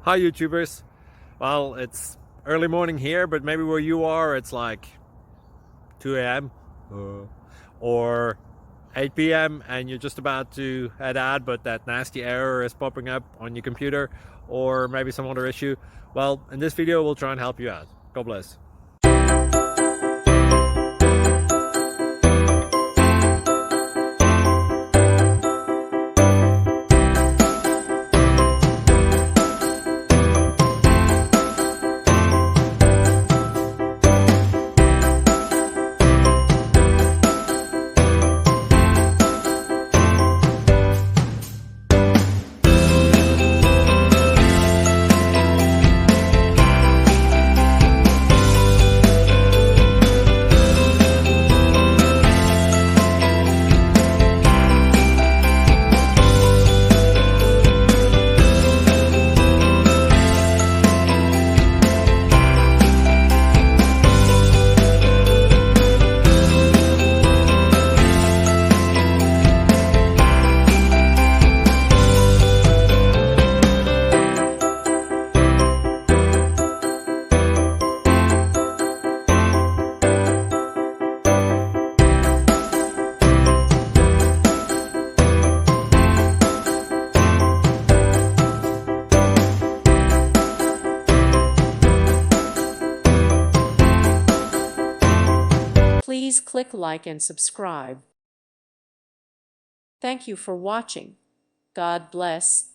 Hi YouTubers. Well, it's early morning here, but maybe where you are it's like 2 a.m. Or 8 p.m. and you're just about to head out, but that nasty error is popping up on your computer, or maybe some other issue. Well, in this video we'll try and help you out. God bless. Please click like and subscribe. Thank you for watching. God bless.